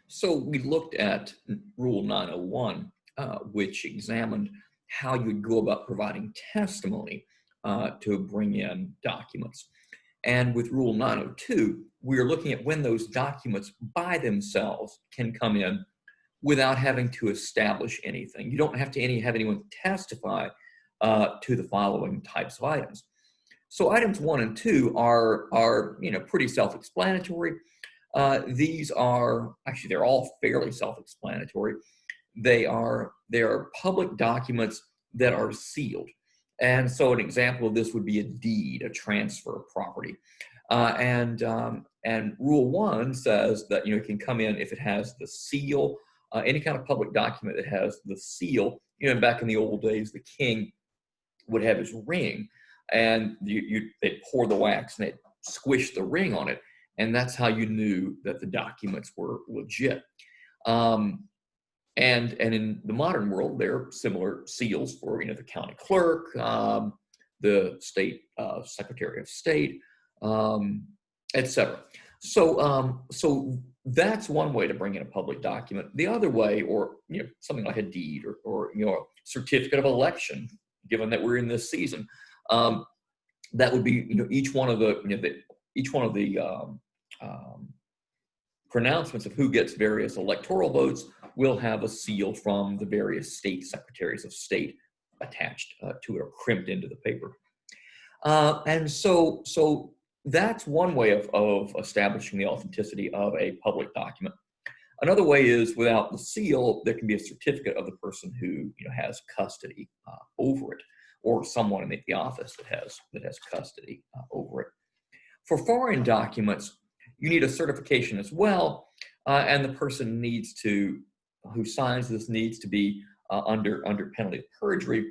So we looked at Rule 901, which examined how you'd go about providing testimony to bring in documents. And with Rule 902, we are looking at when those documents by themselves can come in without having to establish anything. You don't have to have anyone testify to the following types of items. So items 1 and 2 are pretty self-explanatory. These are actually they're all fairly self-explanatory. They are public documents that are sealed. And so an example of this would be a deed, a transfer of property. And Rule 1 says that it can come in if it has the seal, any kind of public document that has the seal. Back in the old days, the king would have his ring, and they'd pour the wax and they'd squish the ring on it, and that's how you knew that the documents were legit. And in the modern world, there are similar seals for the county clerk, the state secretary of state, etc. So that's one way to bring in a public document. The other way, or something like a deed or a certificate of election, given that we're in this season, that would be each one of the pronouncements of who gets various electoral votes will have a seal from the various state secretaries of state attached to it or crimped into the paper. And so that's one way of establishing the authenticity of a public document. Another way is without the seal, there can be a certificate of the person who has custody over it, or someone in the office that has custody over it. For foreign documents, you need a certification as well, and the person who signs this needs to be under penalty of perjury.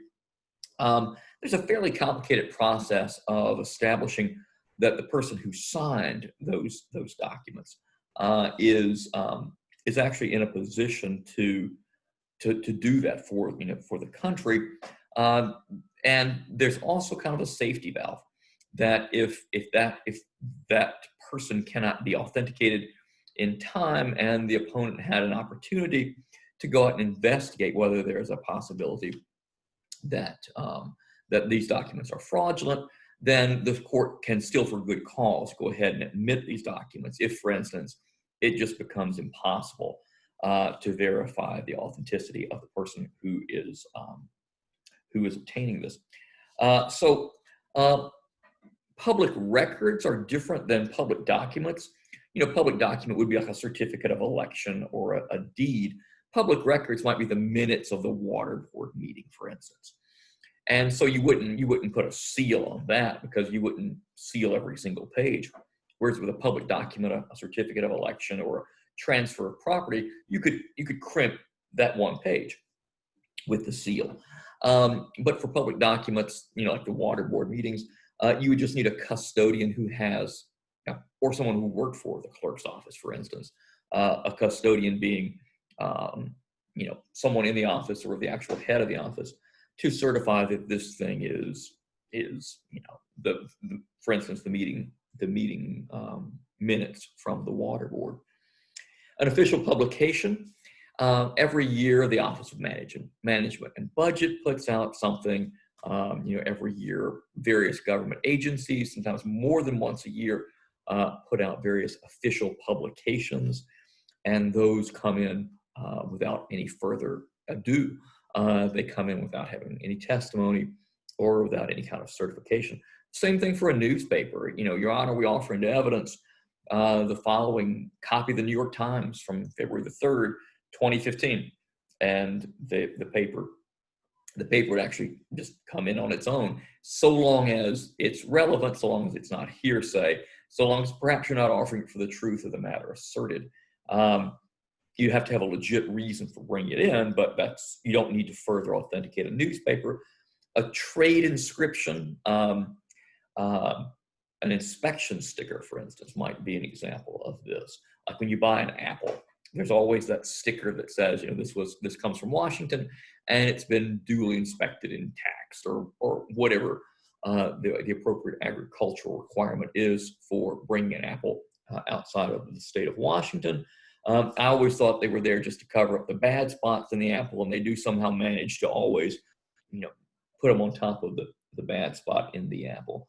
There's a fairly complicated process of establishing that the person who signed those documents is actually in a position to do that for the country. And there's also kind of a safety valve that if that person cannot be authenticated in time and the opponent had an opportunity to go out and investigate whether there's a possibility that these documents are fraudulent, then the court can still, for good cause, go ahead and admit these documents if, for instance, it just becomes impossible to verify the authenticity of the person who is obtaining this. Public records are different than public documents. Public document would be like a certificate of election or a deed. Public records might be the minutes of the water board meeting, for instance. And so you wouldn't put a seal on that because you wouldn't seal every single page. Whereas with a public document, a certificate of election or a transfer of property, you could crimp that one page with the seal. But for public documents, like the water board meetings, you would just need a custodian who has, or someone who worked for the clerk's office, for instance. A custodian being, someone in the office or the actual head of the office to certify that this thing is for instance, the meeting minutes from the water board. An official publication. Every year, the Office of Management and Budget puts out something. Every year, various government agencies, sometimes more than once a year, put out various official publications, and those come in without any further ado. They come in without having any testimony or without any kind of certification. Same thing for a newspaper. Your Honor, we offer into evidence the following copy of the New York Times from February the 3rd, 2015, and the paper would actually just come in on its own, so long as it's relevant, so long as it's not hearsay, so long as perhaps you're not offering it for the truth of the matter asserted. You have to have a legit reason for bringing it in, but you don't need to further authenticate a newspaper. A trade inscription, an inspection sticker, for instance, might be an example of this. Like when you buy an apple, there's always that sticker that says, this comes from Washington, and it's been duly inspected and taxed, or whatever the appropriate agricultural requirement is for bringing an apple outside of the state of Washington. I always thought they were there just to cover up the bad spots in the apple, and they do somehow manage to always, you know, put them on top of the bad spot in the apple.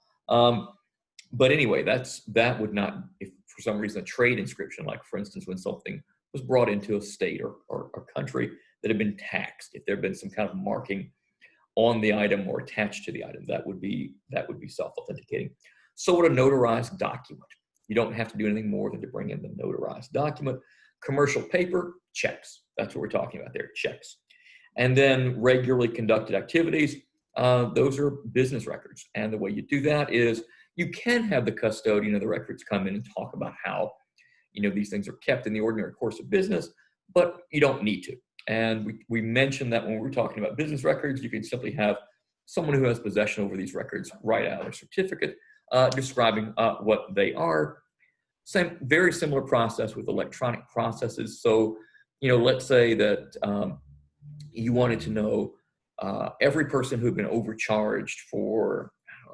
But anyway, that would not, if for some reason a trade inscription, like for instance, when something was brought into a state or a country that had been taxed, if there had been some kind of marking on the item or attached to the item, that would be self-authenticating. So would a notarized document. You don't have to do anything more than to bring in the notarized document. Commercial paper, checks. That's what we're talking about there, checks. And then regularly conducted activities, those are business records. And the way you do that is you can have the custodian of the records come in and talk about how, you know, these things are kept in the ordinary course of business, but you don't need to. And we mentioned that when we're talking about business records, you can simply have someone who has possession over these records write out a certificate describing what they are. Very similar process with electronic processes. So, you know, let's say that you wanted to know every person who had been overcharged for,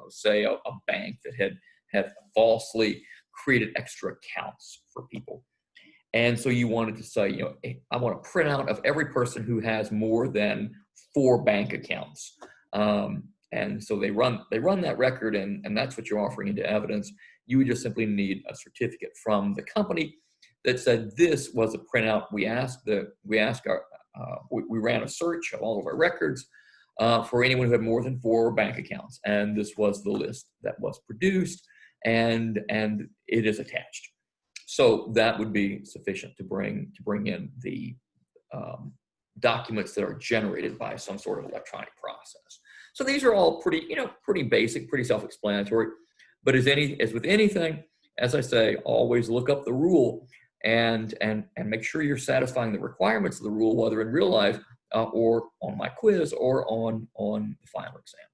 say, a bank that had falsely created extra accounts for people. And so you wanted to say, you know, hey, I want a printout of every person who has more than 4 bank accounts. And so they run that record, and that's what you're offering into evidence. You would just simply need a certificate from the company that said this was a printout. We ran a search of all of our records for anyone who had more than 4 bank accounts, and this was the list that was produced, and it is attached. So that would be sufficient to bring in the documents that are generated by some sort of electronic process. So these are all pretty basic, pretty self-explanatory. But as with anything, as I say, always look up the rule and make sure you're satisfying the requirements of the rule, whether in real life or on my quiz or on the final exam.